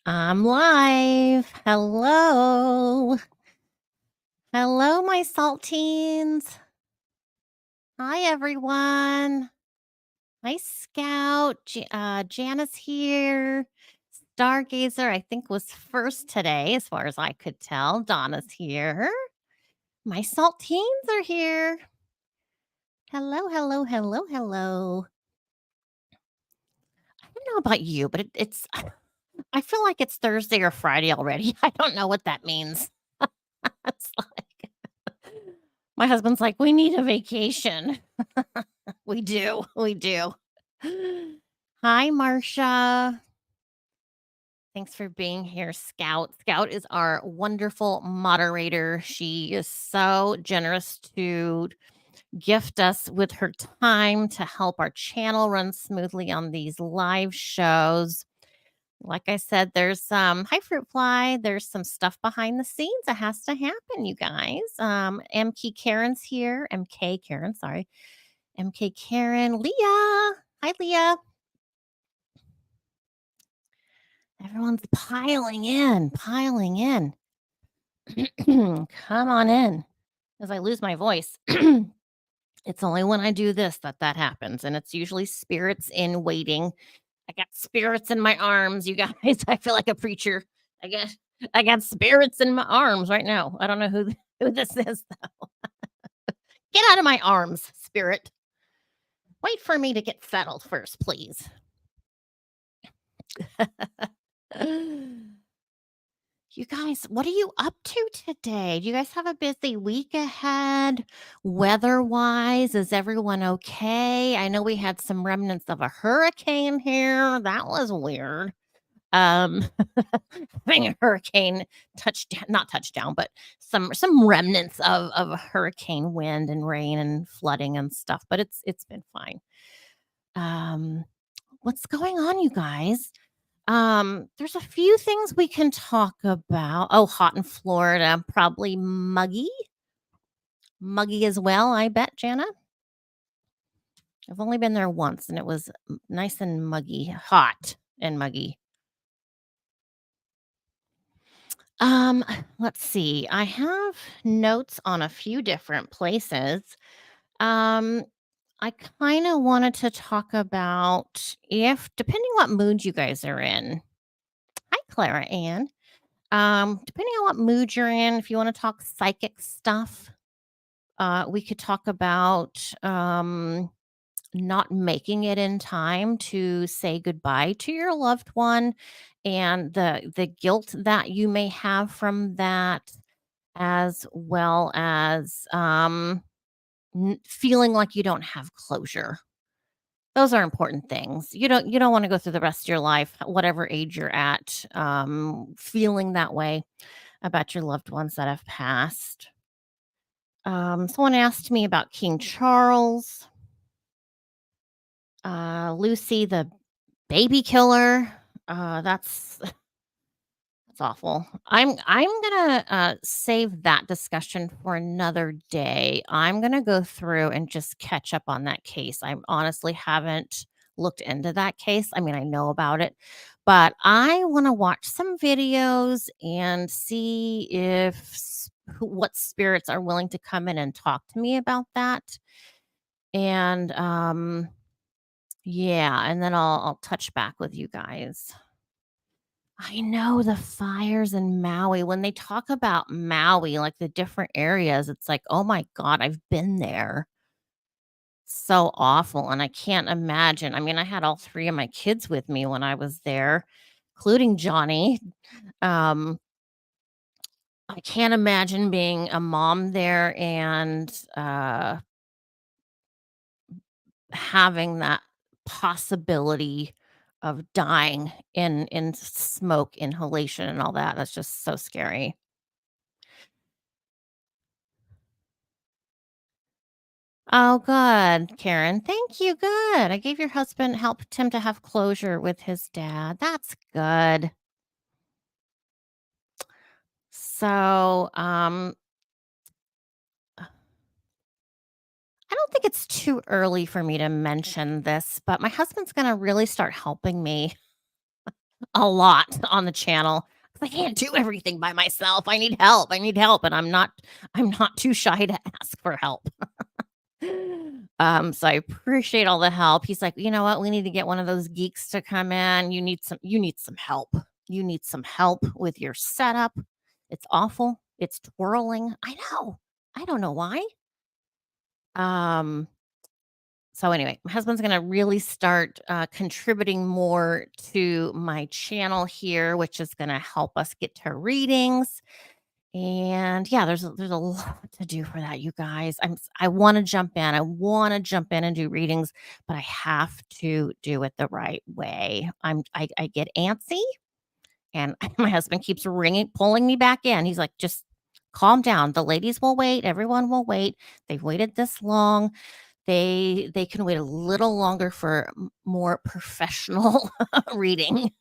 I'm live. Hello. Hello, my saltines. Hi, everyone. Hi, Scout. Janice here. Stargazer, I think, was first today, as far as I could tell. Donna's here. My saltines are here. Hello, hello, hello, hello. I don't know about you, but I feel like it's Thursday or Friday already. I don't know what that means. It's like my husband's like, "We need a vacation." We do, we do. Hi, Marcia. Thanks for being here, Scout. Scout is our wonderful moderator. She is so generous to gift us with her time to help our channel run smoothly on these live shows. Like I said, there's some hi fruit fly. There's some stuff behind the scenes that has to happen, you guys. MK Karen's here. MK Karen, sorry. MK Karen, Leah. Hi, Leah. Everyone's piling in, piling in. Come on in as I lose my voice. It's only when I do this that happens, and it's usually spirits in waiting. I got spirits in my arms, you guys. I feel like a preacher. I got I got spirits in my arms right now. I don't know who this is though. Get out of my arms, spirit. Wait for me to get settled first, please. You guys, what are you up to today? Do you guys have a busy week ahead? Weather-wise, is everyone okay? I know we had some remnants of a hurricane here. That was weird. Um, having a hurricane touchdown, not touchdown, but some remnants of a hurricane wind and rain and flooding and stuff, but it's been fine. Um, what's going on, you guys? There's a few things we can talk about. Oh, hot in Florida, probably muggy. Muggy as well, I bet, Jana. I've only been there once and it was nice and muggy, hot and muggy. Um, let's see. I have notes on a few different places. Um, I kind of wanted to talk about if depending what mood you guys are in. Hi, Clara Ann. Depending on what mood you're in, if you want to talk psychic stuff, we could talk about not making it in time to say goodbye to your loved one and the guilt that you may have from that, as well as feeling like you don't have closure. Those are important things. You don't want to go through the rest of your life, whatever age you're at, feeling that way about your loved ones that have passed. Someone asked me about King Charles, Lucy the baby killer. That's awful. I'm gonna save that discussion for another day. I'm gonna go through and just catch up on that case. I honestly haven't looked into that case. I mean, I know about it, but I want to watch some videos and see if what spirits are willing to come in and talk to me about that. And yeah, and then I'll touch back with you guys. I know the fires in Maui. When they talk about Maui, like the different areas, it's like, oh my God, I've been there. So awful. And I can't imagine. I mean, I had all three of my kids with me when I was there, including Johnny. Um, I can't imagine being a mom there and having that possibility of dying in smoke inhalation and all that. That's just so scary. Oh, good, Karen. Thank you. Good. I gave your husband helped him to have closure with his dad. That's good. So, I don't think it's too early for me to mention this, but my husband's going to really start helping me a lot on the channel 'cause I can't do everything by myself. I need help, and I'm not too shy to ask for help. So I appreciate all the help. He's like, "You know what? We need to get one of those geeks to come in. You need some help. You need some help with your setup. It's awful. It's twirling." I know. I don't know why. Um so anyway, my husband's gonna really start contributing more to my channel here, which is gonna help us get to readings. And yeah, there's a lot to do for that, you guys. I want to jump in. I want to jump in and do readings, but I have to do it the right way. I get antsy, and my husband keeps pulling me back in. He's like, just calm down. The ladies will wait. Everyone will wait. They've waited this long. They can wait a little longer for more professional reading.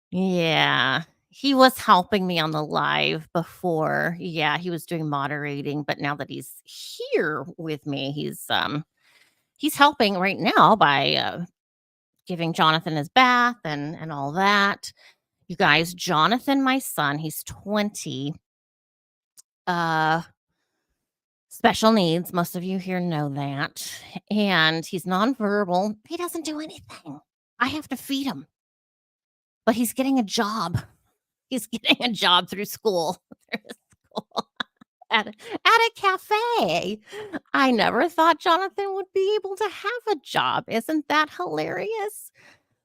Yeah. He was helping me on the live before. Yeah, he was doing moderating, but now that he's here with me, he's helping right now by giving Jonathan his bath and all that. You guys, Jonathan, my son, he's 20. Uh Special needs. Most of you here know that. And he's nonverbal. He doesn't do anything. I have to feed him, but he's getting a job. He's getting a job through school. Through school at a cafe. I never thought Jonathan would be able to have a job. Isn't that hilarious?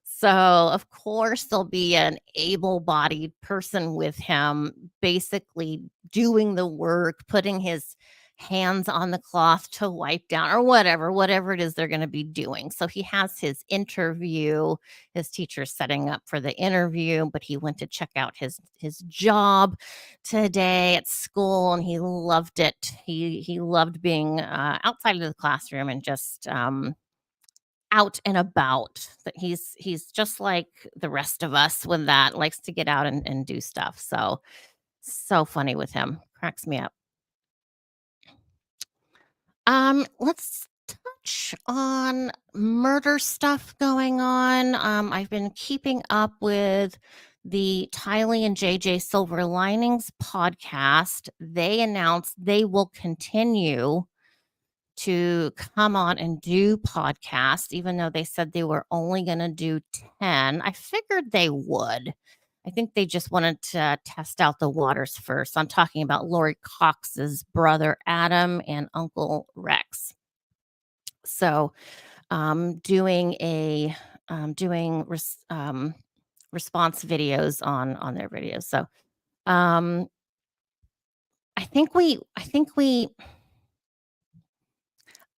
So, of course, there'll be an able-bodied person with him basically doing the work, putting his hands on the cloth to wipe down or whatever it is they're gonna be doing. So he has his interview, his teacher's setting up for the interview, but he went to check out his job today at school, and he loved it. He loved being, outside of the classroom and just, out and about. That he's just like the rest of us with that, likes to get out and do stuff. So, so funny with him. Cracks me up. Let's touch on murder stuff going on. I've been keeping up with the Tylee and JJ Silver Linings podcast. They announced they will continue to come on and do podcasts, even though they said they were only going to do 10. I figured they would. I think they just wanted to test out the waters first. I'm talking about Lori Cox's brother Adam and Uncle Rex. So, doing a doing response videos on their videos. So, um, I think we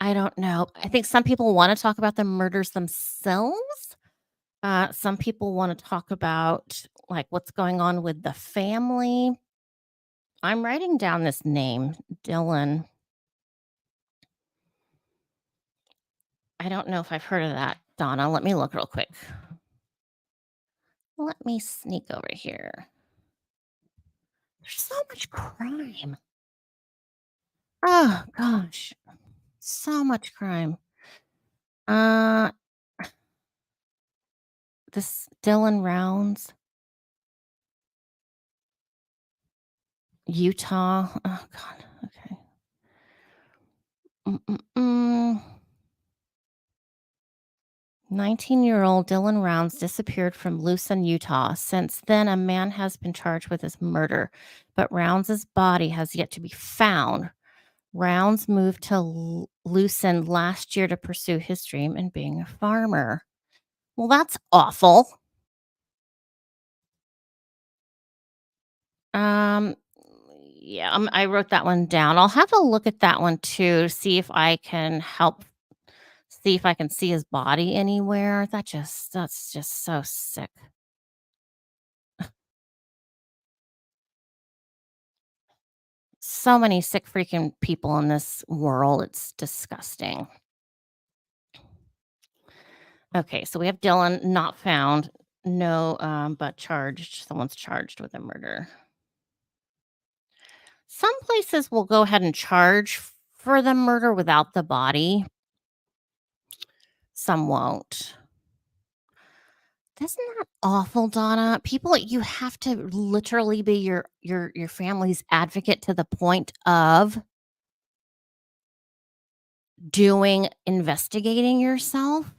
I don't know. I think some people wanna talk about the murders themselves. Some people wanna talk about, like, what's going on with the family. I'm writing down this name, Dylan. I don't know if I've heard of that, Donna. Let me look real quick. Let me sneak over here. There's so much crime. Oh gosh, so much crime. Uh, this Dylan Rounds, Utah. Oh god, okay. Mm-mm-mm. 19-year-old Dylan Rounds disappeared from Lucin, Utah. Since then, a man has been charged with his murder, but Rounds' body has yet to be found. Rounds moved to Lucin last year to pursue his dream in being a farmer. Well, that's awful. Um, yeah, I wrote that one down. I'll have to look at that one too, see if I can see if I can see his body anywhere. That's just so sick. So many sick freaking people in this world. It's disgusting. Okay, so we have Dylan not found. No, but charged. Someone's charged with a murder. Some places will go ahead and charge for the murder without the body. Some won't. Isn't that awful, Donna? People, you have to literally be your family's advocate to the point of doing investigating yourself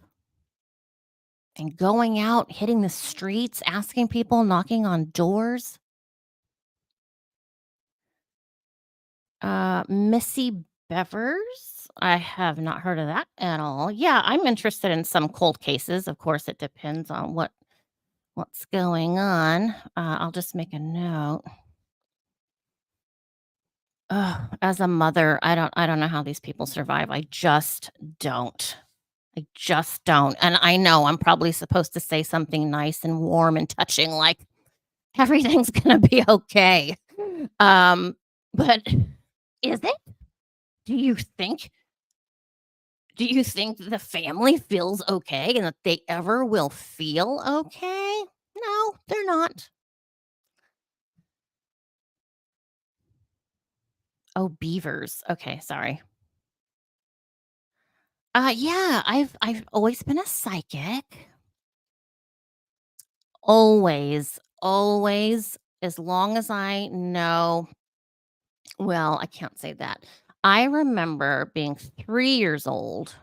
and going out, hitting the streets, asking people, knocking on doors. Missy Bevers? I have not heard of that at all. Yeah, I'm interested in some cold cases. Of course, it depends on what's going on. I'll just make a note. Ugh, as a mother, I don't know how these people survive. I just don't. I just don't. And I know I'm probably supposed to say something nice and warm and touching like everything's gonna be okay. But is it? Do you think do you think the family feels okay and that they ever will feel okay? No, they're not. Oh, beavers. Okay, sorry. Yeah, I've always been a psychic. Always, always, as long as I know, well, I can't say that. I remember being 3 years old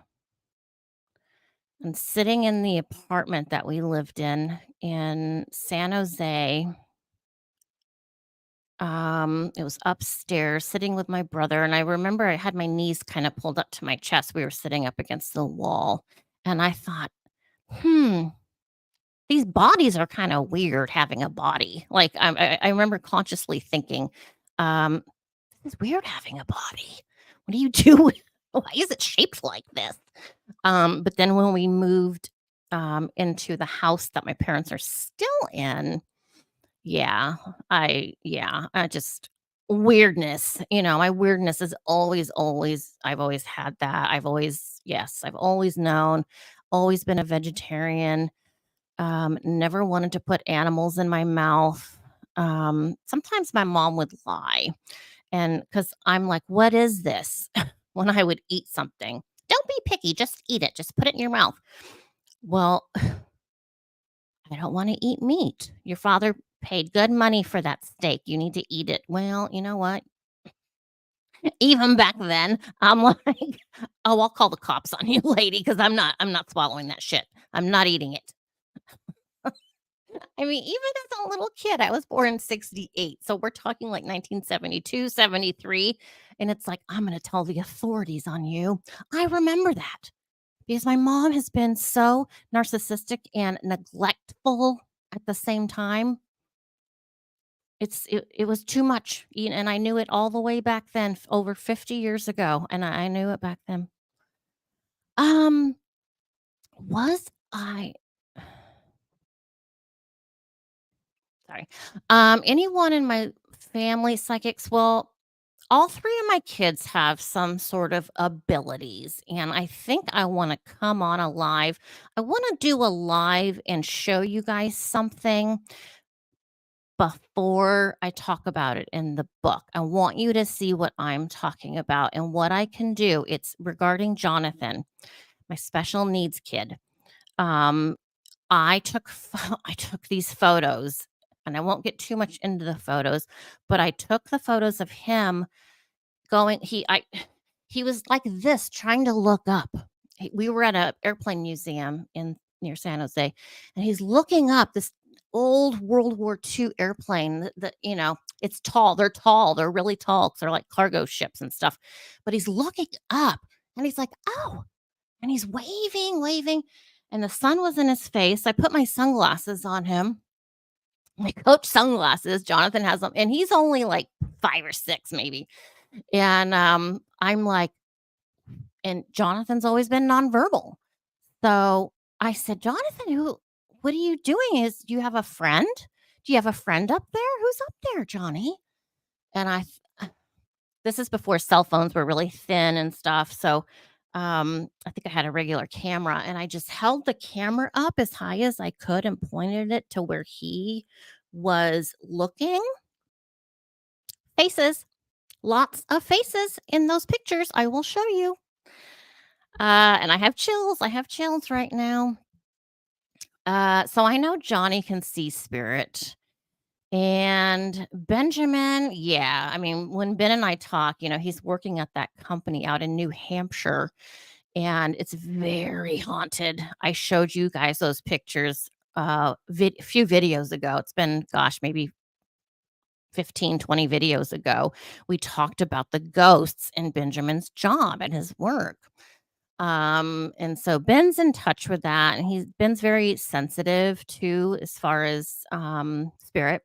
and sitting in the apartment that we lived in San Jose. It was upstairs sitting with my brother, and I remember I had my knees kinda pulled up to my chest. We were sitting up against the wall, and I thought, "Hmm, these bodies are kinda weird having a body." Like, I remember consciously thinking, um, "This is weird having a body. What do you do with why is it shaped like this?" But then when we moved, into the house that my parents are still in, I just weirdness, my weirdness is always I've always had that. I've always known, always been a vegetarian, never wanted to put animals in my mouth. Sometimes my mom would lie, and because 'cause I'm like, "What is this?" when I would eat something. "Don't be picky, just eat it, just put it in your mouth." Well, I don't wanna eat meat. Your father paid good money for that steak. You need to eat it. Well, you know what? Even back then, I'm like, "Oh, I'll call the cops on you, lady, because I'm not swallowing that shit. I'm not eating it." I mean, even as a little kid, I was born in '68, so we're talking like 1972, '73, and it's like, "I'm gonna tell the authorities on you." I remember that because my mom has been so narcissistic and neglectful at the same time. It was too much, and I knew it all the way back then, over 50 years ago, and I knew it back then. Um, was I sorry. Anyone in my family psychics? Well, all 3 of my kids have some sort of abilities, and I think I wanna come on a live. I wanna do a live and show you guys something before I talk about it in the book. I want you to see what I'm talking about and what I can do. It's regarding Jonathan, my special needs kid. Um, I took I took these photos, and I won't get too much into the photos, but I took the photos of him going he was like this trying to look up. We were at a airplane museum in near San Jose, and he's looking up this old World War II airplane that it's tall. They're tall. They're really tall 'cause they're like cargo ships and stuff. But he's looking up and he's like, "Oh," and he's waving, waving, and the sun was in his face. I put my sunglasses on him. My Coach sunglasses. Jonathan has them, and he's only like 5 or 6 maybe. And, I'm like and Jonathan's always been nonverbal. So I said, "Jonathan, what are you doing? Do you have a friend? Do you have a friend up there? Who's up there, Johnny?" And this is before cell phones were really thin and stuff. So, I think I had a regular camera, and I just held the camera up as high as I could and pointed it to where he was looking. Faces, lots of faces in those pictures. I will show you. And I have chills right now. So I know Johnny can see spirit. And Benjamin, yeah, I mean, when Ben and I talk, he's working at that company out in New Hampshire, and it's very haunted. I showed you guys those pictures a few videos ago. It's been, gosh, maybe 15, 20 videos ago. We talked about the ghosts in Benjamin's job and his work. And so Ben's in touch with that, and Ben's very sensitive too as far as spirit,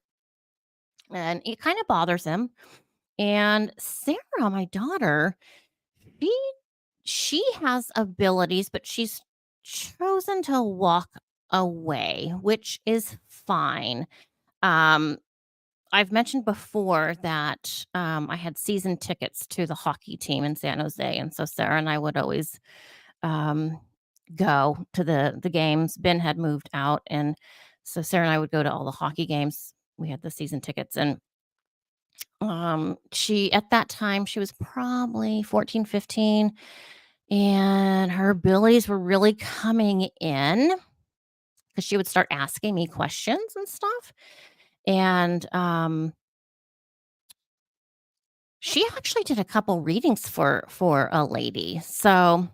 and it kind of bothers him. And Sarah, my daughter, she she has abilities, but she's chosen to walk away, which is fine. Um, I've mentioned before that I had season tickets to the hockey team in San Jose, and so Sarah and I would always um, go to the games. Ben had moved out, and so Sarah and I would go to all the hockey games. We had the season tickets, and she at that time, she was probably 14, 15, and her abilities were really coming in because she would start asking me questions and stuff. And she actually did a couple readings for a lady. So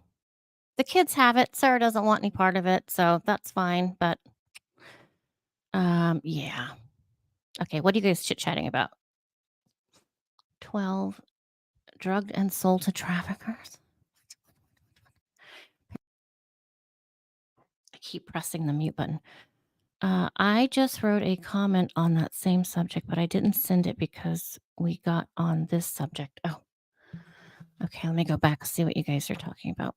the kids have it. Sarah doesn't want any part of it, so that's fine. But yeah. Okay, what are you guys chit-chatting about? 12 drugged and sold to traffickers. I keep pressing the mute button. I just wrote a comment on that same subject, but I didn't send it because we got on this subject. Oh, okay. Let me go back and see what you guys are talking about.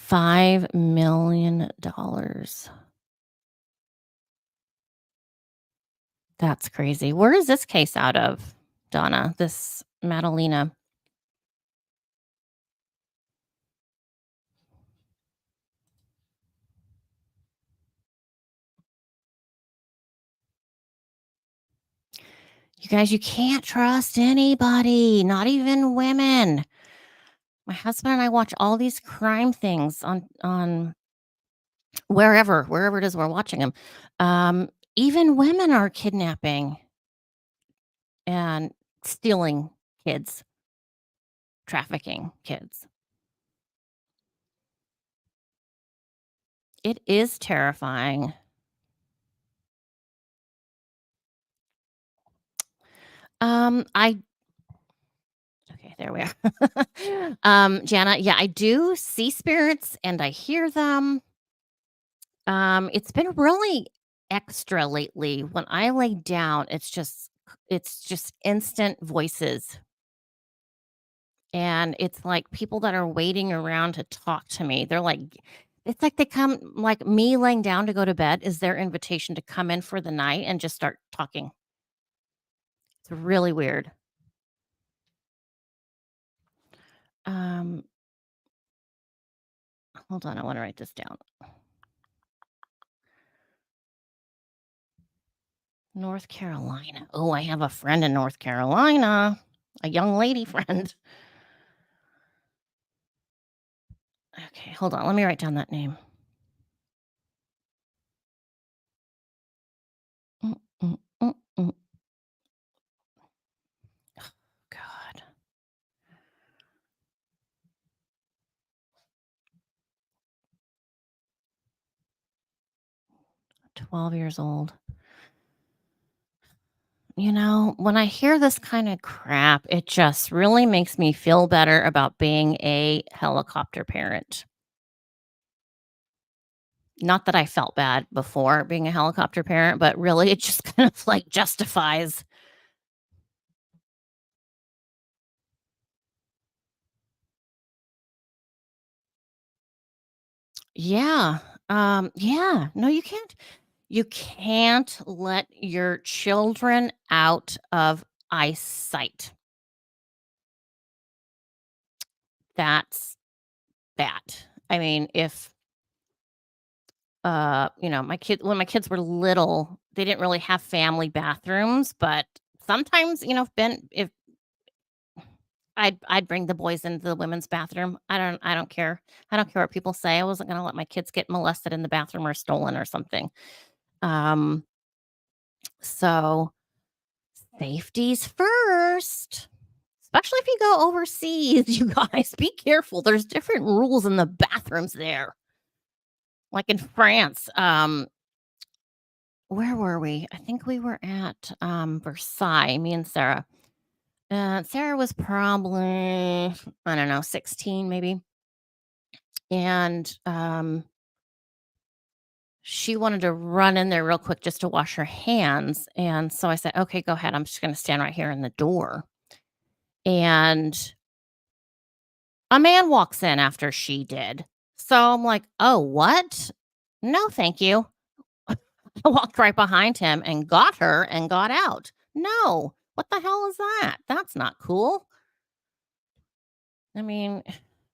$5 million. That's crazy. Where is this case out of, Donna? This Madalena. You guys, you can't trust anybody, not even women. My husband and I watch all these crime things on wherever it is we're watching them. Even women are kidnapping and stealing kids, trafficking kids. It is terrifying. I Okay, there we are. Jana, yeah, I do see spirits and I hear them. It's been really extra lately. When I lay down, it's just instant voices. And it's like people that are waiting around to talk to me. It's like they come like me laying down to go to bed is their invitation to come in for the night and just start talking. It's really weird. Um, Hold on, I wanna write this down. North Carolina. Oh, I have a friend in North Carolina, a young lady friend. Okay, hold on, let me write down that name. Mm, mm, mm, mm. God. 12 years old. When I hear this kinda crap, it just really makes me feel better about being a helicopter parent. Not that I felt bad before being a helicopter parent, but really it just kind of, like, justifies. Yeah, yeah. No, you can't let your children out of eyesight. That's that. I mean, if my kid when my kids were little, they didn't really have family bathrooms, but sometimes, if I'd bring the boys into the women's bathroom. I don't care. I don't care what people say. I wasn't gonna let my kids get molested in the bathroom or stolen or something. Um, so safety's first, especially if you go overseas, you guys. Be careful. There's different rules in the bathrooms there. Like in France, where were we? I think we were at, Versailles, me and Sarah. Sarah was probably, I don't know, 16 maybe, and, she wanted to run in there real quick just to wash her hands, and so I said, "Okay, go ahead, I'm just gonna stand right here in the door," and a man walks in after she did. So I'm like, "Oh, what? No, thank you." I walked right behind him and got her and got out. No. What the hell is that? That's not cool. I mean,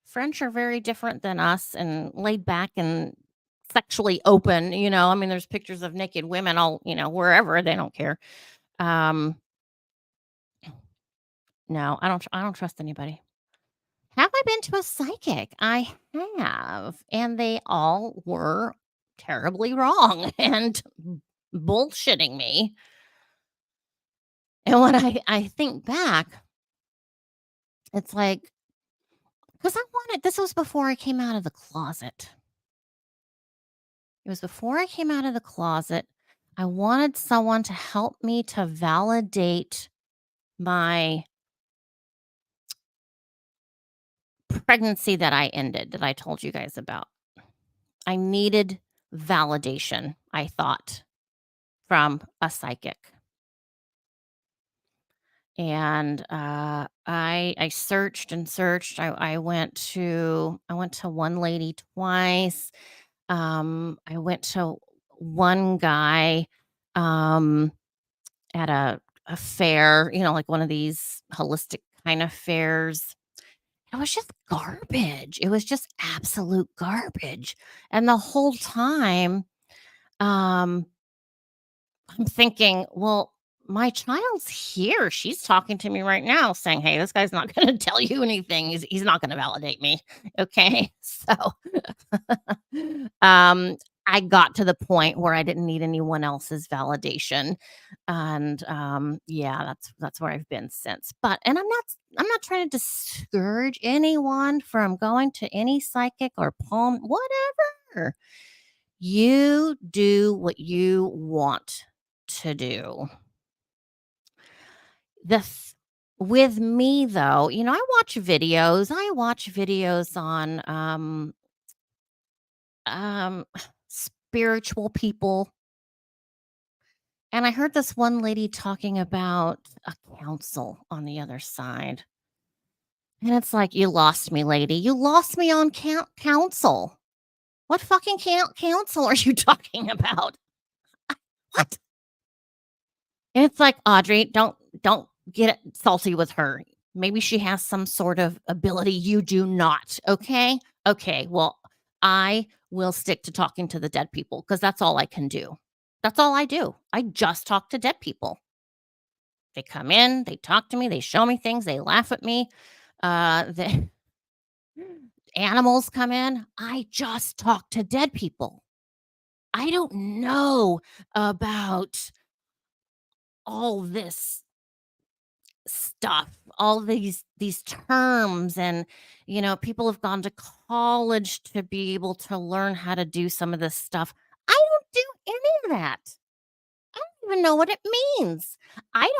French are very different than us and laid back and sexually open, I mean, there's pictures of naked women all, wherever, they don't care. Um, no, I don't trust anybody. Have I been to a psychic? I have, and they all were terribly wrong and bullshitting me. And when I think back, it's like, because I wanted this was before I came out of the closet. It was before I came out of the closet. I wanted someone to help me to validate my pregnancy that I ended, that I told you guys about. I needed validation, I thought, from a psychic. And I searched and searched. I went to one lady twice. I went to one guy, um, at a fair, like one of these holistic kind of fairs. It was just garbage. It was just absolute garbage. And the whole time, um, I'm thinking, well, my child's here. She's talking to me right now saying, "Hey, this guy's not going to tell you anything. He's not going to validate me." Okay. So um, I got to the point where I didn't need anyone else's validation. And yeah, that's where I've been since. And I'm not trying to discourage anyone from going to any psychic or palm, whatever. You do what you want to do. The th With me, though, I watch videos on, um, spiritual people, and I heard this one lady talking about a council on the other side, and it's like, "You lost me, lady. You lost me on council. What fucking council are you talking about? What?" And it's like, "Audrey, don't get salty with her. Maybe she has some sort of ability you do not, okay? Okay, well, I will stick to talking to the dead people because that's all I can do. That's all I do. I just talk to dead people. They come in, they talk to me, they show me things, they laugh at me. The animals come in. I just talk to dead people. I don't know about all this stuff, all these terms, and people have gone to college to be able to learn how to do some of this stuff. I don't do any of that. I don't even know what it means. I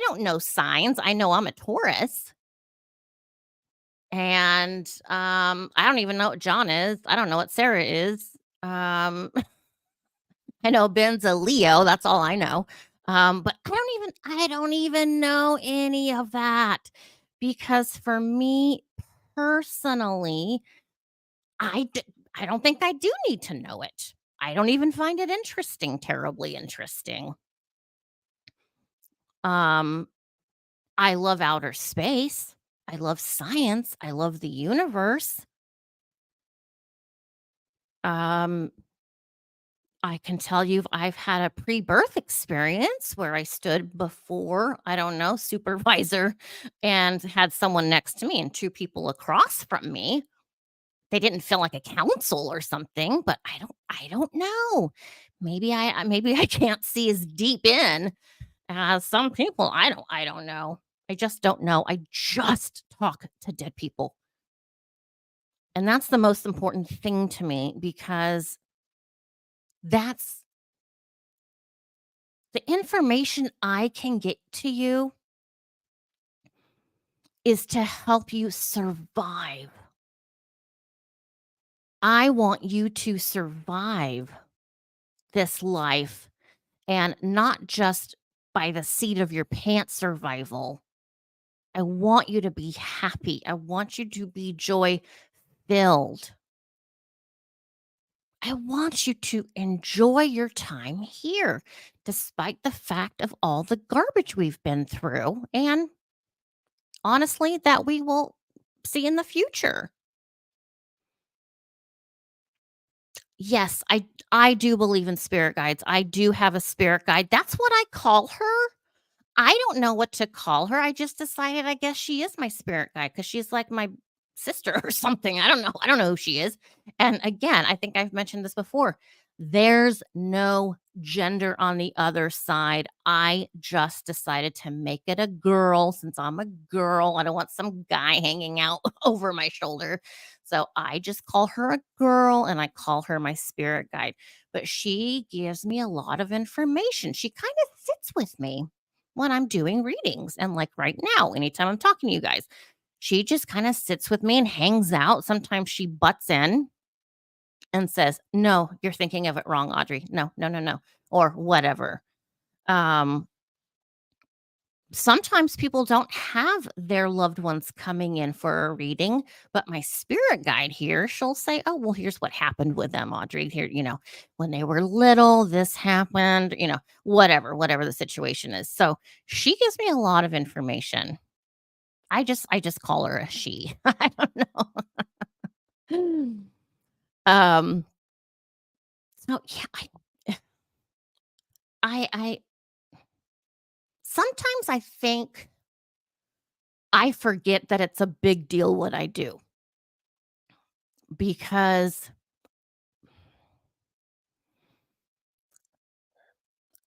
don't know signs. I know I'm a Taurus, and I don't even know what John is. I don't know what Sarah is. Um I know Ben's a Leo, that's all I know. But I don't even know any of that, because for me personally, I d I don't think I do need to know it. I don't even find it interesting, terribly interesting. Um, I love outer space. I love science. I love the universe. Um, I can tell you I've had a pre-birth experience where I stood before, I don't know, supervisor and had someone next to me and 2 people across from me. They didn't feel like a counsel or something, but I don't know. Maybe I can't see as deep in as some people. I don't know. I just don't know. I just talk to dead people. And that's the most important thing to me because that's the information I can get to you is to help you survive. I want you to survive this life and not just by the seat of your pants survival. I want you to be happy. I want you to be joy filled. I want you to enjoy your time here, despite the fact of all the garbage we've been through. And honestly, that we will see in the future. Yes, I do believe in spirit guides. I do have a spirit guide. That's what I call her. I don't know what to call her. I just decided I guess she is my spirit guide because she's like my sister or something. I don't know. I don't know who she is. And again, I think I've mentioned this before. There's no gender on the other side. I just decided to make it a girl since I'm a girl. I don't want some guy hanging out over my shoulder. So I just call her a girl and I call her my spirit guide. But she gives me a lot of information. She kind of sits with me when I'm doing readings. And like right now, anytime I'm talking to you guys, she just kind of sits with me and hangs out. Sometimes she butts in and says, "No, you're thinking of it wrong, Audrey. No, no, no, no," or whatever. Um, Sometimes people don't have their loved ones coming in for a reading, but my spirit guide here, she'll say, "Oh, well, here's what happened with them, Audrey. Here, when they were little, this happened, whatever the situation is." So she gives me a lot of information. I just call her a she. I don't know. Um, so yeah, I sometimes I think I forget that it's a big deal what I do because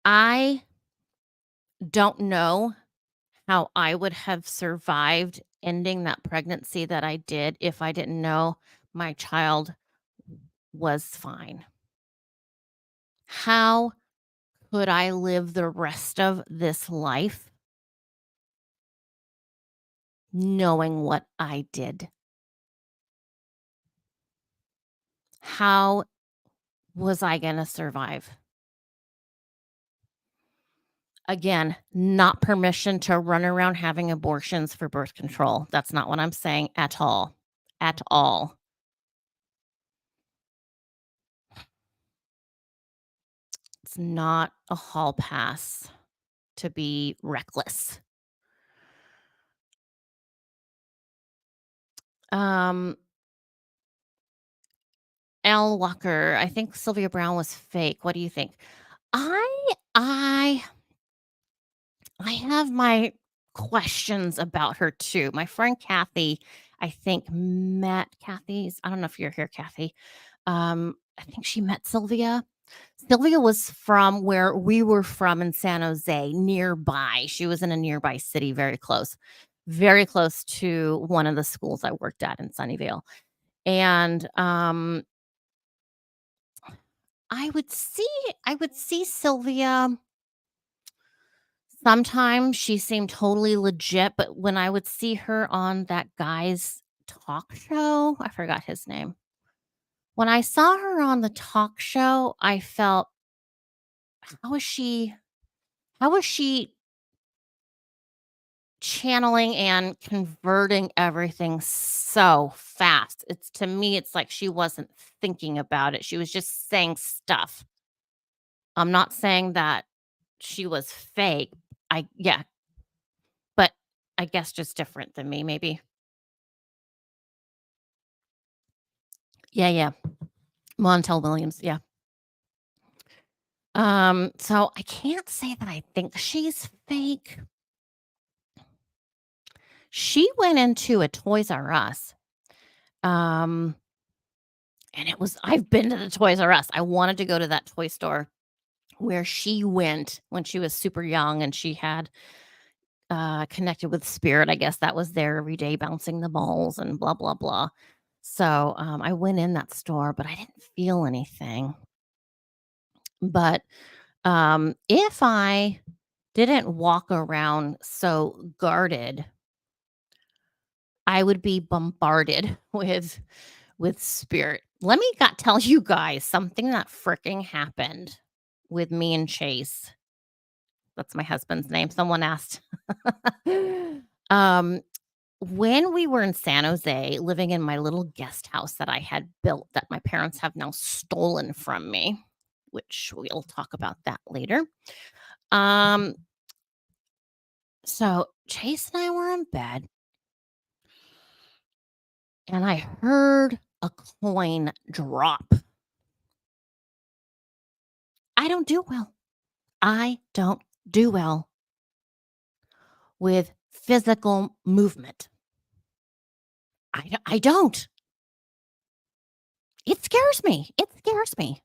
I don't know how I would have survived ending that pregnancy that I did if I didn't know my child was fine. How could I live the rest of this life knowing what I did? How was I going to survive? Again, not permission to run around having abortions for birth control. That's not what I'm saying at all. At all. It's not a hall pass to be reckless. Um, Al Walker, I think Sylvia Brown was fake. What do you think? I I I have my questions about her too. My friend Kathy, I think met Kathy's. I don't know if you're here, Kathy. I think she met Sylvia. Sylvia was from where we were from in San Jose, nearby. She was in a nearby city, very close to one of the schools I worked at in Sunnyvale. And I would see I would see Sylvia sometimes. She seemed totally legit, but when I would see her on that guy's talk show, I forgot his name. When I saw her on the talk show, I felt, how is she how is she channeling and converting everything so fast? It's to me, it's like she wasn't thinking about it. She was just saying stuff. I'm not saying that she was fake. Yeah, but I guess just different than me, maybe. Yeah, yeah. Montel Williams, yeah. So I can't say that I think she's fake. She went into a Toys R Us, um, and I've been to the Toys R Us. I wanted to go to that toy store where she went when she was super young and she had, connected with spirit. I guess that was there every day bouncing the balls and blah, blah, blah. So, I went in that store, but I didn't feel anything. But, if I didn't walk around so guarded, I would be bombarded with spirit. Let me got tell you guys something that freaking happened with me and Chase. That's my husband's name. Someone asked. um, when we were in San Jose, living in my little guest house that I had built that my parents have now stolen from me, which we'll talk about that later. Um, so Chase and I were in bed and I heard a coin drop. I don't do well. I don't do well with physical movement. I don't. It scares me. It scares me.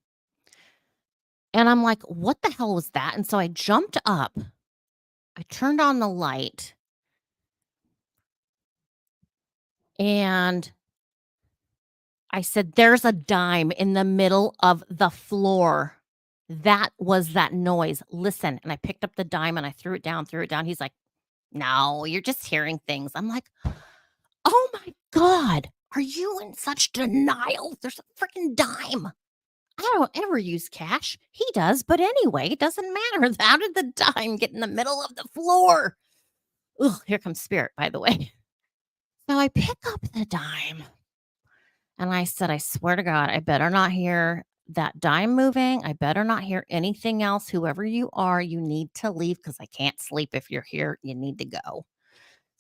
And I'm like, "What the hell was that?" And so I jumped up, I turned on the light, and I said, "There's a dime in the middle of the floor." That was that noise. Listen, and I picked up the dime and I threw it down, threw it down. He's like, "No, you're just hearing things." I'm like, "Oh my god, are you in such denial? There's a freaking dime." I don't ever use cash. He does, but anyway, it doesn't matter. How did the dime get in the middle of the floor? Ugh, here comes spirit, by the way. So I pick up the dime and I said, I swear to God, I better not hear that dime moving. I better not hear anything else. Whoever you are, you need to leave because I can't sleep if you're here. You need to go.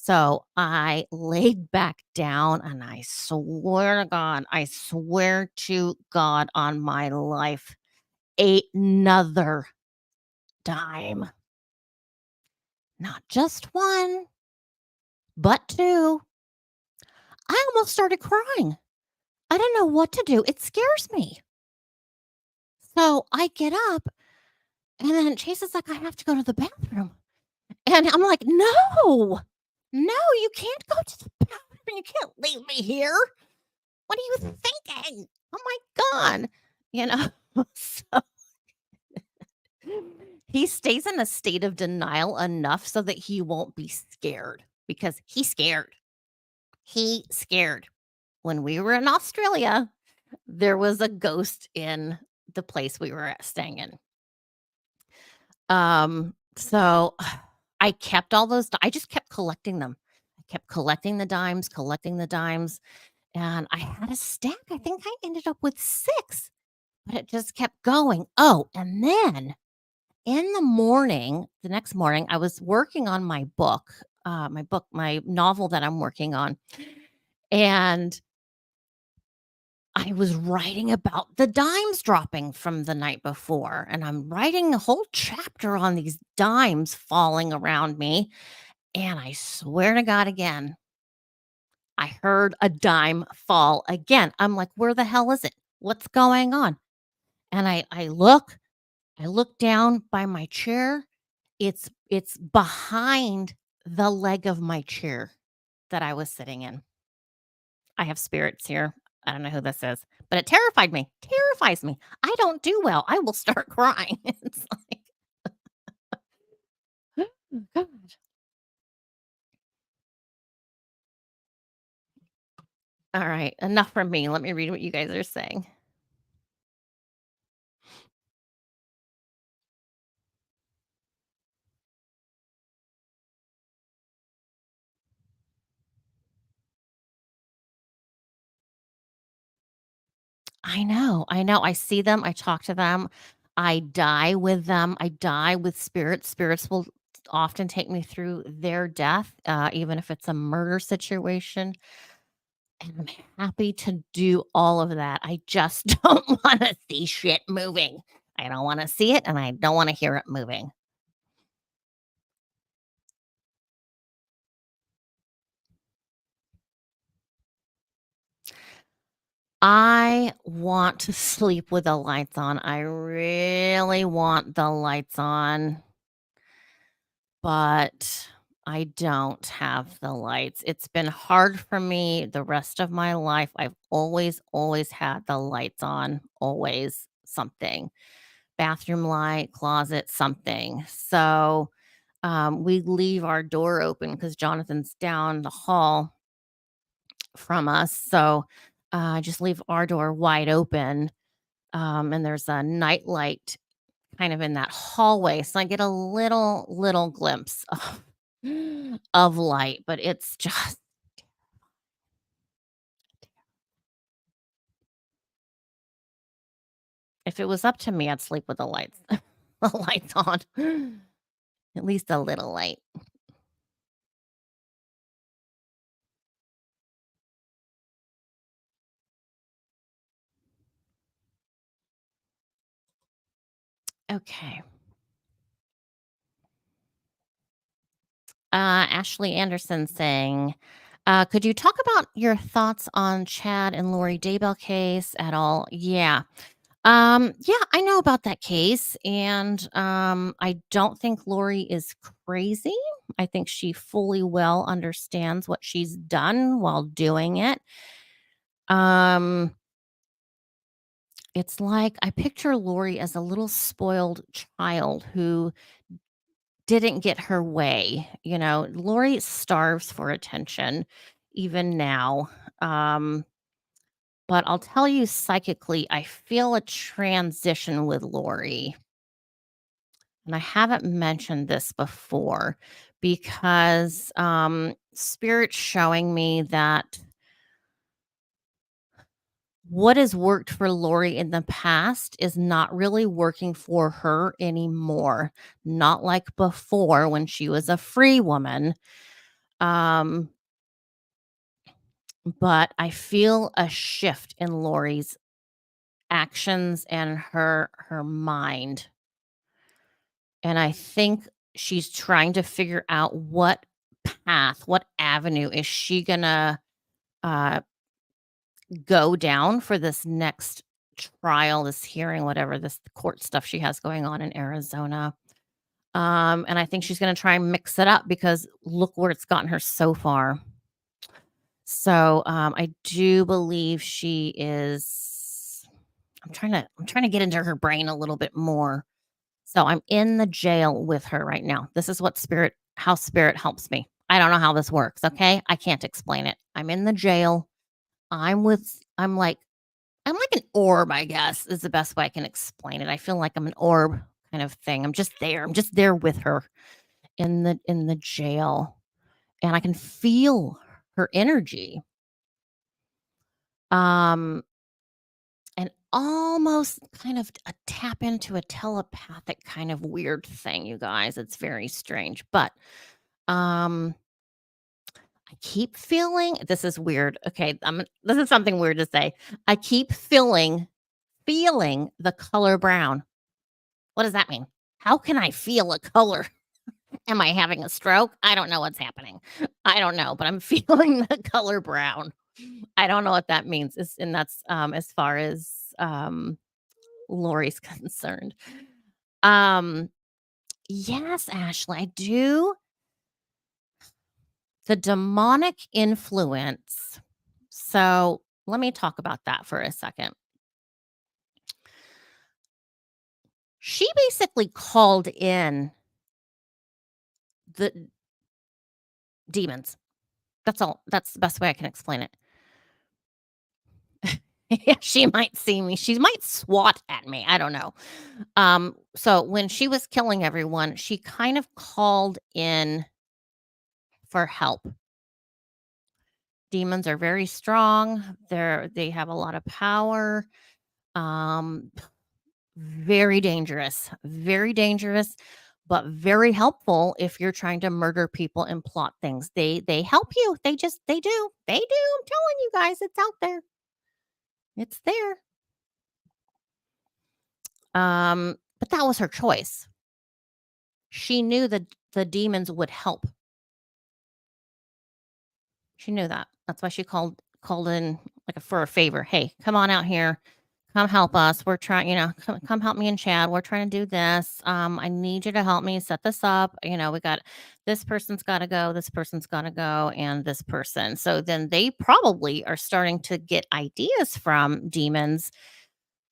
So I laid back down and I swear to God on my life, another dime. Not just one, but two. I almost started crying. I don't know what to do. It scares me. So I get up and then Chase is like, I have to go to the bathroom. And I'm like, no, you can't go to the bathroom. You can't leave me here. What are you thinking? Oh my God. You know, so he stays in a state of denial enough so that he won't be scared because he's scared. He scared. When we were in Australia, there was a ghost in the place we were staying in. So I kept all those I just kept collecting them. I kept collecting the dimes, and I had a stack. I think I ended up with 6, but it just kept going. Oh, and then in the morning, the next morning, I was working on my novel that I'm working on, and I was writing about the dimes dropping from the night before, and I'm writing a whole chapter on these dimes falling around me, and I swear to God again, I heard a dime fall again. I'm like, "Where the hell is it? What's going on?" And I look down by my chair. It's behind the leg of my chair that I was sitting in. I have spirits here. I don't know who this is, but it terrified me. Terrifies me. I don't do well. I will start crying. It's like, oh God. All right, enough from me. Let me read what you guys are saying. I know. I know. I see them. I talk to them. I die with them. I die with spirits. Spirits will often take me through their death, even if it's a murder situation. And I'm happy to do all of that. I just don't want to see shit moving. I don't wanna see it, and I don't wanna hear it moving. I want to sleep with the lights on. I really want the lights on, but I don't have the lights. It's been hard for me the rest of my life. I've always had the lights on, always something. Bathroom light, closet, something. So, we leave our door open because Jonathan's down the hall from us. So, just leave our door wide open. And there's a night light kind of in that hallway. So I get a little glimpse of light, but it's just, if it was up to me, I'd sleep with the lights, the lights on, at least a little light. Okay. Ashley Anderson saying, could you talk about your thoughts on Chad and Lori Daybell case at all? Yeah. Yeah, I know about that case, and I don't think Lori is crazy. I think she fully well understands what she's done while doing it. Um, it's like I picture Lori as a little spoiled child who didn't get her way. You know, Lori starves for attention even now. Um, but I'll tell you psychically, I feel a transition with Lori. And I haven't mentioned this before because spirit's showing me that what has worked for Lori in the past is not really working for her anymore. Not like before when she was a free woman. Um, but I feel a shift in Lori's actions and her mind. And I think she's trying to figure out what path, what avenue is she gonna uh, go down for this next trial, this hearing, whatever this court stuff she has going on in Arizona. And I think she's gonna try and mix it up because look where it's gotten her so far. So I do believe she is. I'm trying to get into her brain a little bit more. So I'm in the jail with her right now. This is what spirit helps me. I don't know how this works, okay? I can't explain it. I'm in the jail. I'm like an orb, I guess, is the best way I can explain it. I feel like I'm an orb kind of thing. I'm just there. I'm just there with her in the jail, and I can feel her energy. Um and almost kind of a tap into a telepathic kind of weird thing, you guys. It's very strange, but um I keep feeling this is weird. Okay, this is something weird to say. I keep feeling the color brown. What does that mean? How can I feel a color? Am I having a stroke? I don't know what's happening. I don't know, but I'm feeling the color brown. I don't know what that means. And that's as far as Lori's concerned. Um yes, Ashley, I do. The demonic influence. So let me talk about that for a second. She basically called in the demons. That's all. That's the best way I can explain it. Yeah, she might see me. She might swat at me. I don't know. So when she was killing everyone, she kind of called in for help. Demons are very strong. They have a lot of power. Um, very dangerous, but very helpful if you're trying to murder people and plot things. They help you. They do. They do. I'm telling you guys, it's out there. It's there. But that was her choice. She knew that the demons would help. She knew that. That's why she called in, like, for a favor. "Hey, come on out here. Come help us. We're trying, come help me and Chad. We're trying to do this. I need you to help me set this up. We got this person's got to go, this person's got to go, and this person." So then they probably are starting to get ideas from demons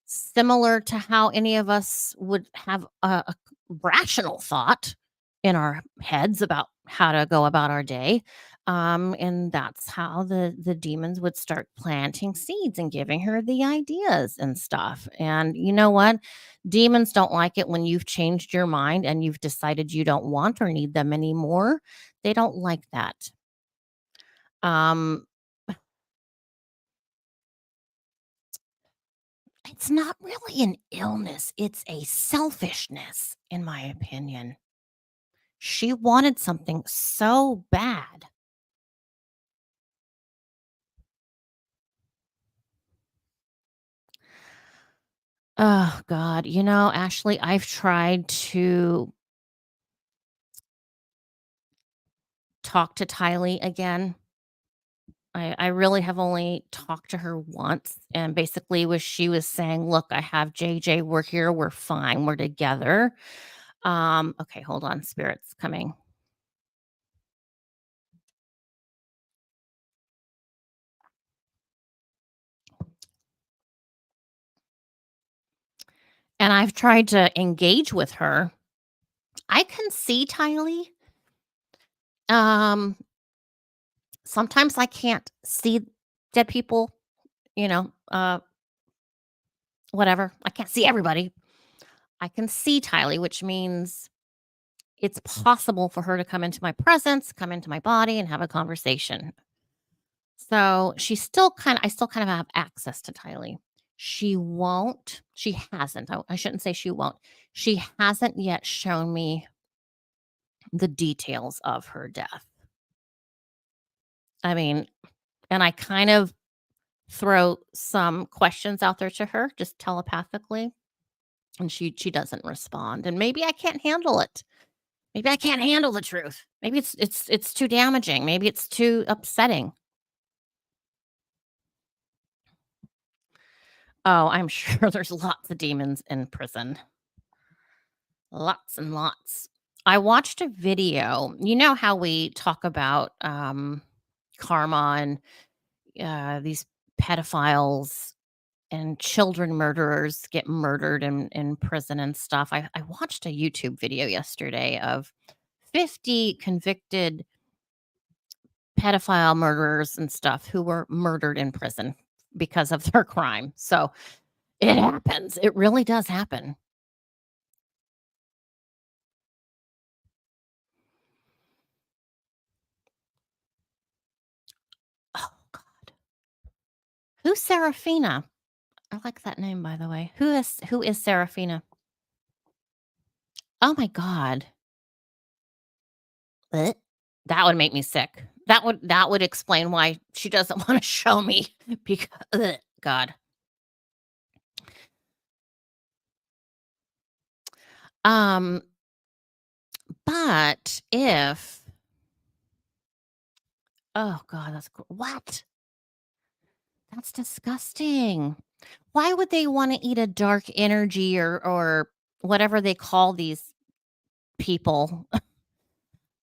similar to how any of us would have a rational thought in our heads about how to go about our day. And that's how the demons would start planting seeds and giving her the ideas and stuff. And you know what? Demons don't like it when you've changed your mind and you've decided you don't want or need them anymore. They don't like that. Um, it's not really an illness, it's a selfishness, in my opinion. She wanted something so bad. Oh god, Ashley, I've tried to talk to Tylee again. I really have only talked to her once, and basically was she was saying, "Look, I have JJ, we're here, we're fine, we're together." Okay, hold on, spirit's coming. And I've tried to engage with her. I can see Tylee. Um, Sometimes I can't see dead people, you know, uh, whatever. I can't see everybody. I can see Tylee, which means it's possible for her to come into my presence, come into my body, and have a conversation. So I still kind of have access to Tylee. She hasn't, I shouldn't say she won't. She hasn't yet shown me the details of her death. I mean, and I kind of throw some questions out there to her just telepathically, and she doesn't respond. And maybe I can't handle it. Maybe I can't handle the truth. Maybe it's too damaging. Maybe it's too upsetting. Oh, I'm sure there's lots of demons in prison. Lots and lots. I watched a video. You know how we talk about karma and these pedophiles and children murderers get murdered in prison and stuff. I watched a YouTube video yesterday of 50 convicted pedophile murderers and stuff who were murdered in prison because of their crime. So it happens. It really does happen. Oh God. Who's Serafina? I like that name, by the way. Who is Serafina? Oh my God. Blech. That would make me sick. That would explain why she doesn't want to show me because God. Um, but if oh God, what? That's disgusting. Why would they wanna eat a dark energy or whatever they call these people?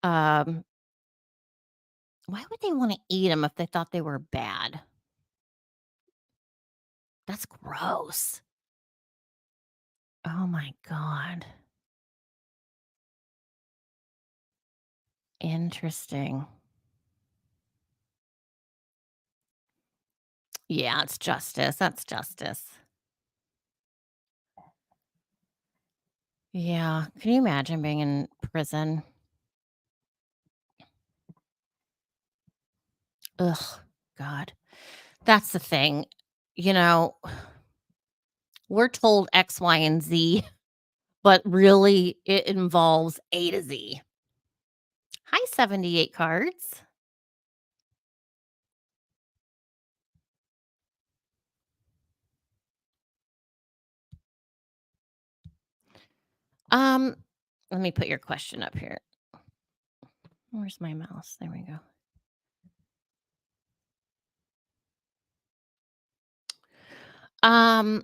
Um, why would they wanna eat them if they thought they were bad? That's gross. Oh my god. Interesting. Yeah, it's justice, that's justice. Yeah, can you imagine being in prison? Ugh, God. That's the thing, you know, we're told X, Y, and Z, but really it involves A to Z. Hi, 78 cards. Um, let me put your question up here. Where's my mouse? There we go. Um,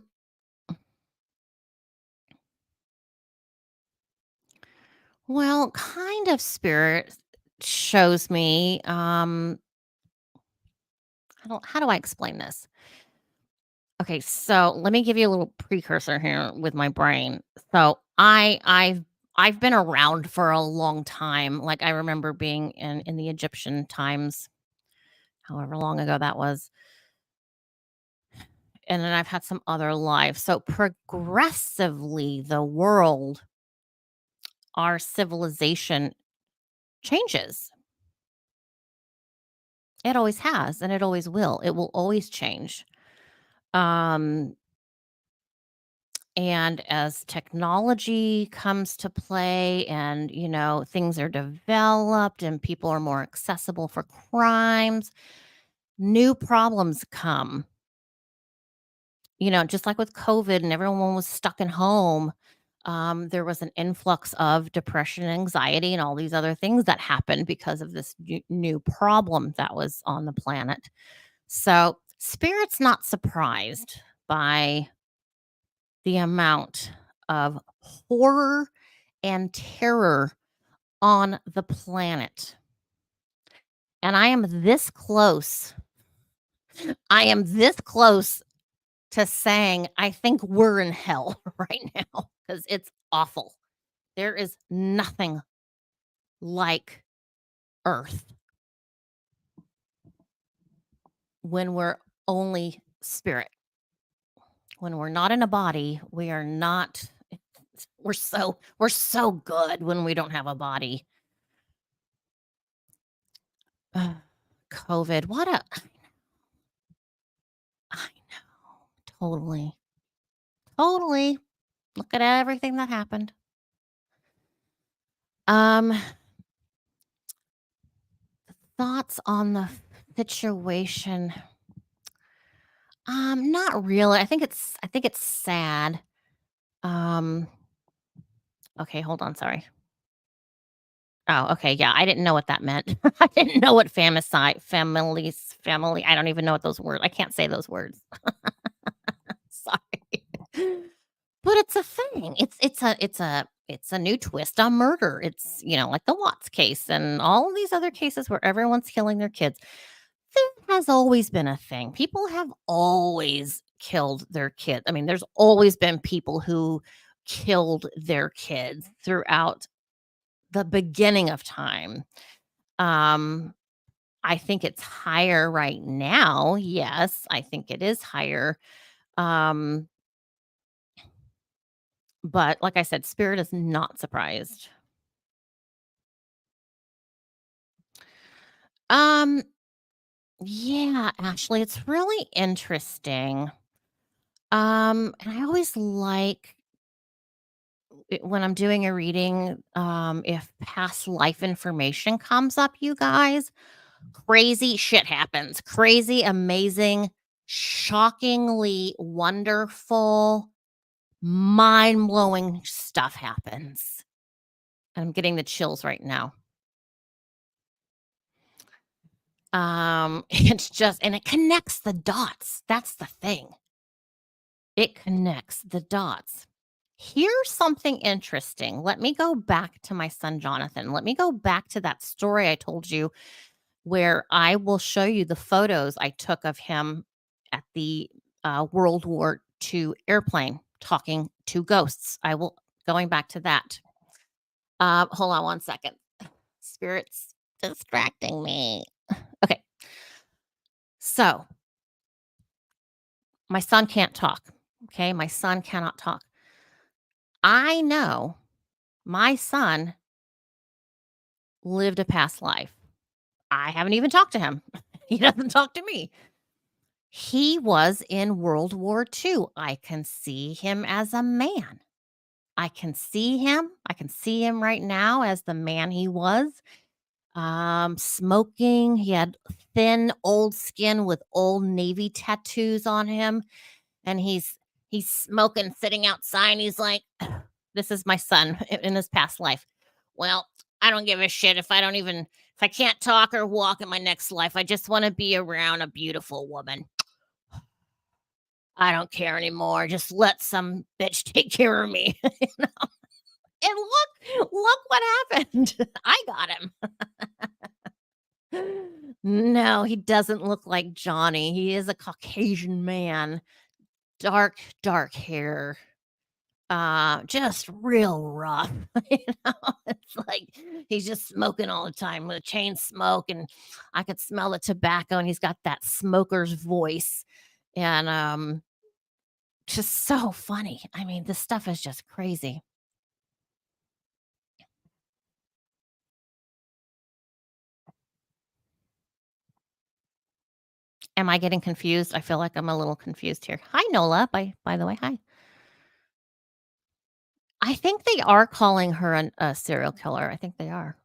well, kind of spirit shows me, how do I explain this? Okay, so let me give you a little precursor here with my brain. So I've been around for a long time. Like I remember being in the Egyptian times, however long ago that was. And then I've had some other lives. So progressively the world, our civilization changes. It always has and it always will. It will always change. Um And as technology comes to play and, things are developed and people are more accessible for crimes, new problems come. Just like with COVID and everyone was stuck at home, there was an influx of depression and anxiety and all these other things that happened because of this new problem that was on the planet. So, spirit's not surprised by the amount of horror and terror on the planet. And I am this close. I am this close to saying I think we're in hell right now because it's awful. There is nothing like Earth when we're only spirit. When we're not in a body, we are not we're so good when we don't have a body. Ugh, COVID, what a I know, totally. Totally. Look at everything that happened. Um, thoughts on the situation? Not really. I think it's sad. Um, okay, hold on, sorry. Oh, okay, yeah, I didn't know what that meant. I didn't know what family, I don't even know what those words. I can't say those words. Sorry. But it's a thing. It's a new twist on murder. It's, like the Watts case and all these other cases where everyone's killing their kids. There has always been a thing. People have always killed their kids. I mean, there's always been people who killed their kids throughout the beginning of time. Um, I think it's higher right now. Yes, I think it is higher. Um, but like I said, spirit is not surprised. Um, yeah, actually, it's really interesting. And I always like when I'm doing a reading, if past life information comes up, you guys, crazy shit happens. Crazy, amazing, shockingly wonderful, mind blowing stuff happens. And I'm getting the chills right now. It's just, and it connects the dots. That's the thing. It connects the dots. Here's something interesting. Let me go back to my son, Jonathan. Let me go back to that story I told you where I will show you the photos I took of him at the World War II airplane talking to ghosts. I will, going back to that. Hold on one second. Spirit's distracting me. Okay. So my son can't talk. Okay. My son cannot talk. I know my son lived a past life. I haven't even talked to him. He doesn't talk to me. He was in World War II. I can see him as a man. I can see him. I can see him right now as the man he was. Smoking. He had thin old skin with old Navy tattoos on him. And he's smoking, sitting outside. And he's like, this is my son in his past life. Well, I don't give a shit if I can't talk or walk in my next life. I just want to be around a beautiful woman. I don't care anymore. Just let some bitch take care of me. And look what happened. I got him. No, he doesn't look like Johnny. He is a Caucasian man, dark hair, just real rough. You know, it's like he's just smoking all the time with a chain smoke, and I could smell the tobacco, and he's got that smoker's voice, and just so funny. I mean, this stuff is just crazy. Am I getting confused? I feel like I'm a little confused here. Hi, Nola. By the way, hi. I think they are calling her a serial killer. I think they are.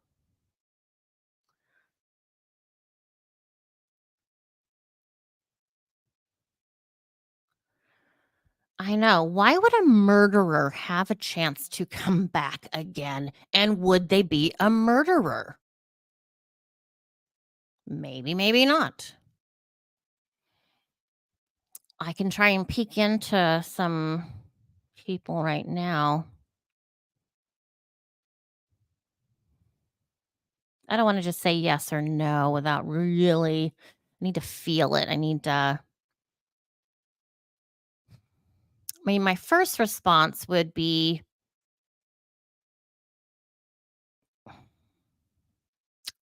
I know. Why would a murderer have a chance to come back again? And would they be a murderer? Maybe, maybe not. I can try and peek into some people right now. I don't want to just say yes or no without really. I need to feel it. I mean, my first response would be,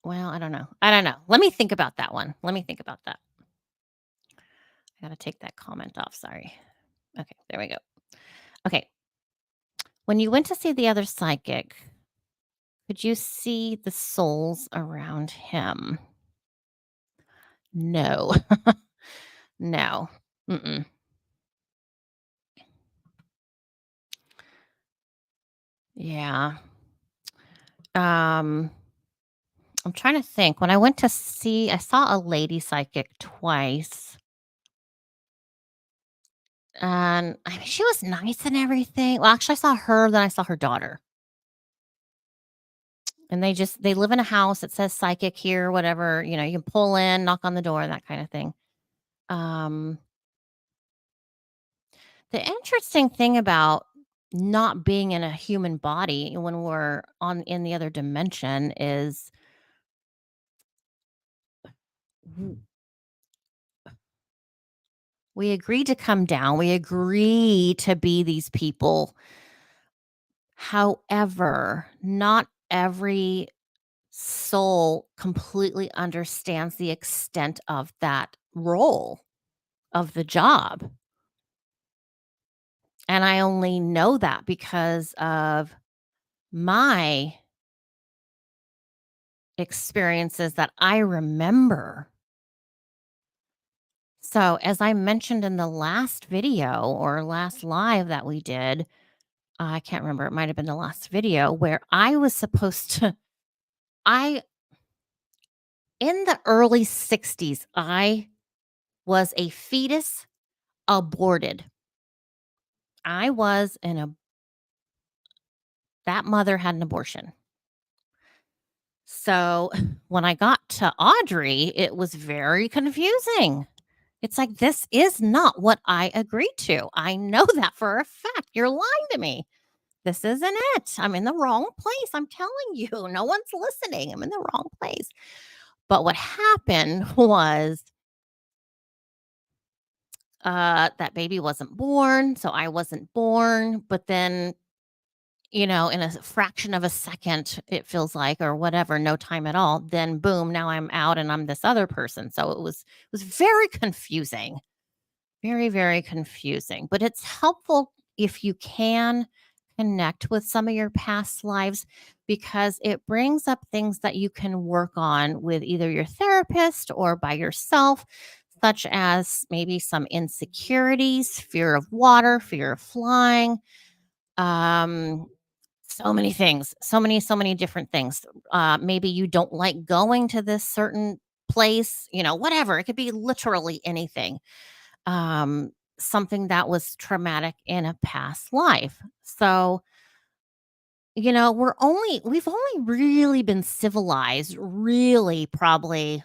well, I don't know. I don't know. Let me think about that one. Let me think about that. I gotta take that comment off. Sorry. Okay, there we go. Okay. When you went to see the other psychic, could you see the souls around him? No. No. Mm-mm. Yeah. Um, I'm trying to think. When I went to see, I saw a lady psychic twice. And I mean, she was nice and everything. Well, actually, I saw her, then I saw her daughter. And they live in a house that says psychic here, whatever, you can pull in, knock on the door, that kind of thing. Um, the interesting thing about not being in a human body when we're on in the other dimension is w- we agree to come down. We agree to be these people. However, not every soul completely understands the extent of that role of the job. And I only know that because of my experiences that I remember. So, as I mentioned in the last video or last live that we did, I can't remember, it might have been the last video where I was supposed to I in the early 60s, I was a fetus aborted. I was in a that mother had an abortion. So, when I got to Audrey, it was very confusing. It's like, this is not what I agreed to. I know that for a fact. You're lying to me. This isn't it. I'm in the wrong place. I'm telling you, no one's listening. I'm in the wrong place. But what happened was that baby wasn't born. So I wasn't born. But then, in a fraction of a second, it feels like, or whatever, no time at all. Then boom, now I'm out and I'm this other person. So it was very confusing. Very, very confusing, but it's helpful if you can connect with some of your past lives because it brings up things that you can work on with either your therapist or by yourself, such as maybe some insecurities, fear of water, fear of flying, um, so many things, so many different things. Maybe you don't like going to this certain place, whatever. It could be literally anything, something that was traumatic in a past life. So, we've only really been civilized, really, probably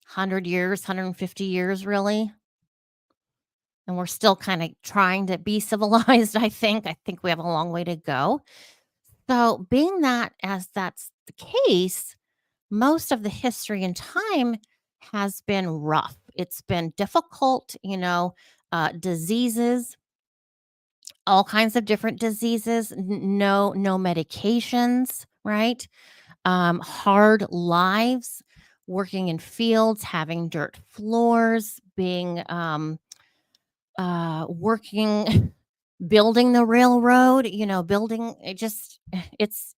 100 years, 150 years, really, and we're still kinda trying to be civilized, I think. I think we have a long way to go. So, being that as that's the case, most of the history and time has been rough. It's been difficult, diseases, all kinds of different diseases, no medications, right? Hard lives, working in fields, having dirt floors, being working building the railroad, building it just it's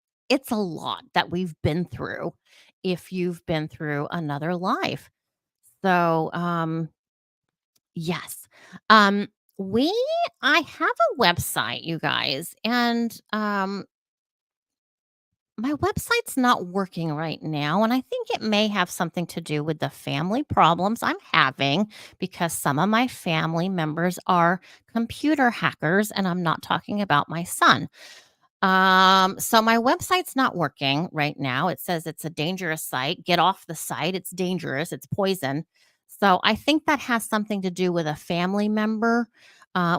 a lot that we've been through if you've been through another life. So, yes. Um, we I have a website, you guys, and my website's not working right now, and I think it may have something to do with the family problems I'm having because some of my family members are computer hackers, and I'm not talking about my son. So my website's not working right now. It says it's a dangerous site. Get off the site. It's dangerous. It's poison. So I think that has something to do with a family member,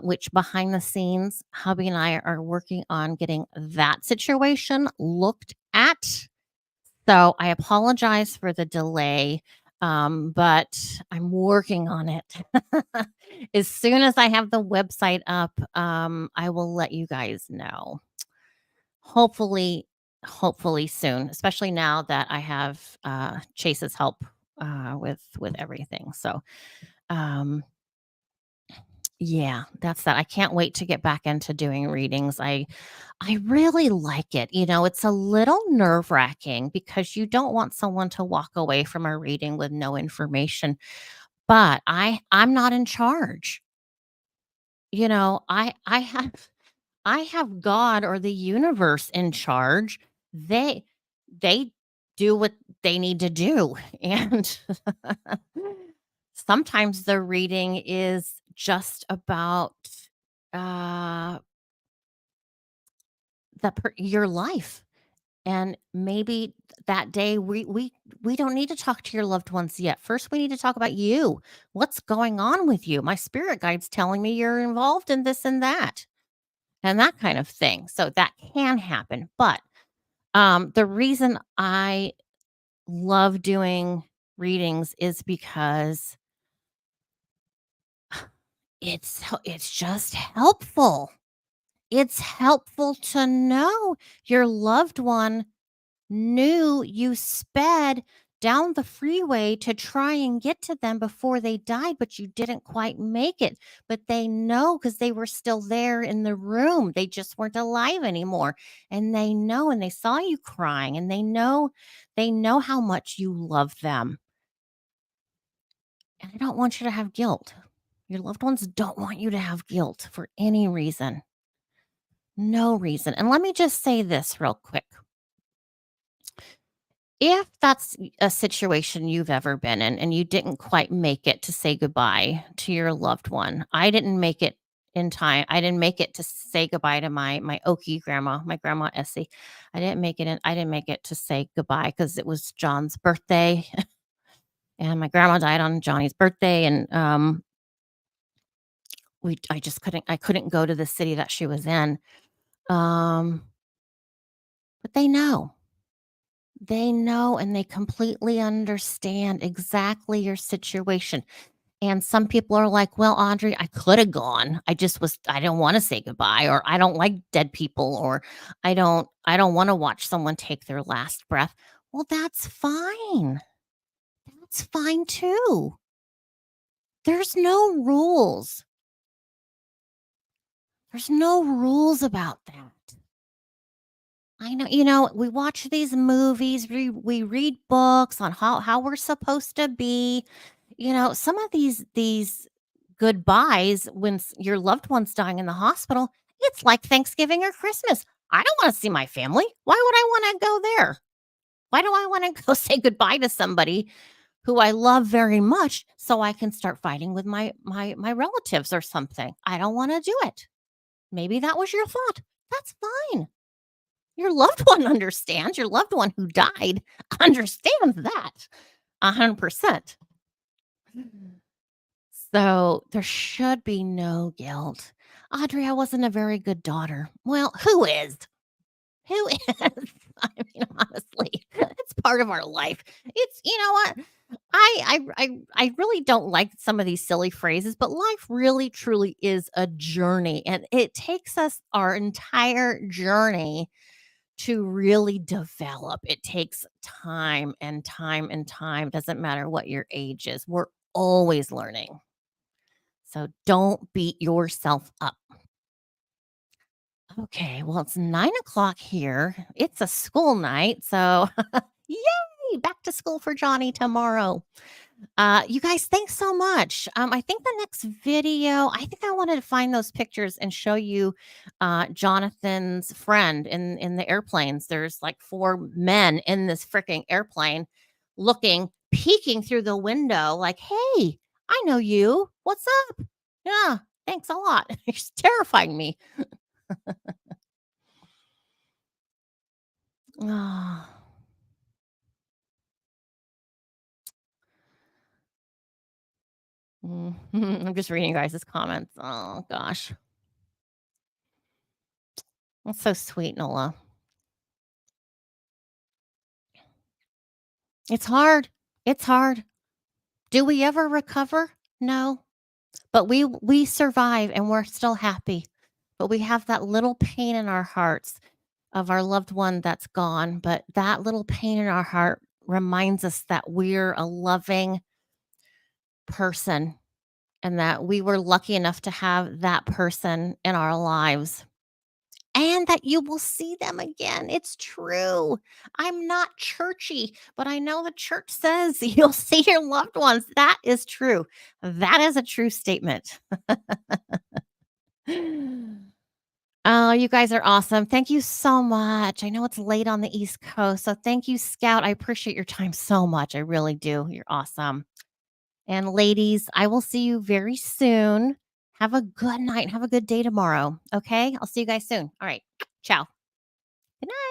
which behind the scenes, hubby and I are working on getting that situation looked at. So I apologize for the delay, but I'm working on it. As soon as I have the website up, I will let you guys know. Hopefully hopefully soon, especially now that I have, Chase's help, with everything. So, um, yeah, that's that. I can't wait to get back into doing readings. I really like it. It's a little nerve-wracking because you don't want someone to walk away from a reading with no information, but I'm not in charge. I have God or the universe in charge. They do what they need to do, and sometimes the reading is just about, uh, your life, and maybe that day we don't need to talk to your loved ones yet. First, we need to talk about you. What's going on with you? My spirit guide's telling me you're involved in this and that. And that kind of thing. So that can happen. But the reason I love doing readings is because it's just helpful. It's helpful to know your loved one knew you sped down the freeway to try and get to them before they died, but you didn't quite make it. But they know because they were still there in the room. They just weren't alive anymore. And they know and they saw you crying and they know how much you love them. And I don't want you to have guilt. Your loved ones don't want you to have guilt for any reason. No reason. And let me just say this real quick. If that's a situation you've ever been in and you didn't quite make it to say goodbye to your loved one, I didn't make it in time. I didn't make it to say goodbye to my Okie grandma, my grandma Essie. I didn't make it to say goodbye because it was John's birthday and my grandma died on Johnny's birthday and I couldn't go to the city that she was in. Um but they know. They know and they completely understand exactly your situation. And some people are like, "Well, Audrey, I could have gone. I don't want to say goodbye or I don't like dead people or I don't want to watch someone take their last breath." Well, that's fine. That's fine too. There's no rules. There's no rules about that. I know, we watch these movies, we read books on how we're supposed to be. Some of these goodbyes when your loved one's dying in the hospital, it's like Thanksgiving or Christmas. I don't want to see my family. Why would I want to go there? Why do I want to go say goodbye to somebody who I love very much so I can start fighting with my relatives or something? I don't want to do it. Maybe that was your thought. That's fine. Your loved one understands. Your loved one who died understands that 100%. So there should be no guilt. Audrey, I wasn't a very good daughter. Well, who is? Who is? I mean, honestly, it's part of our life. It's you know what? I really don't like some of these silly phrases, but life really truly is a journey, and it takes us our entire journey to really develop. It takes time and time and time. Doesn't matter what your age is. We're always learning. So don't beat yourself up. Okay, well, it's 9 o'clock here. It's a school night. So, yay, back to school for Johnny tomorrow. You guys, thanks so much. I think the next video, I think I wanted to find those pictures and show you Jonathan's friend in the airplanes. There's like four men in this freaking airplane looking, peeking through the window, like, hey, I know you. What's up? Yeah, thanks a lot. You're terrifying me. Ah, I'm just reading you guys' comments. Oh gosh. That's so sweet, Nola. It's hard. It's hard. Do we ever recover? No. But we survive and we're still happy. But we have that little pain in our hearts of our loved one that's gone, but that little pain in our heart reminds us that we're a loving person and that we were lucky enough to have that person in our lives. And that you will see them again. It's true. I'm not churchy, but I know the church says you'll see your loved ones. That is true. That is a true statement. Oh, you guys are awesome. Thank you so much. I know it's late on the East Coast. So thank you, Scout. I appreciate your time so much. I really do. You're awesome. And ladies, I will see you very soon. Have a good night. Have a good day tomorrow. Okay. I'll see you guys soon. All right. Ciao. Good night.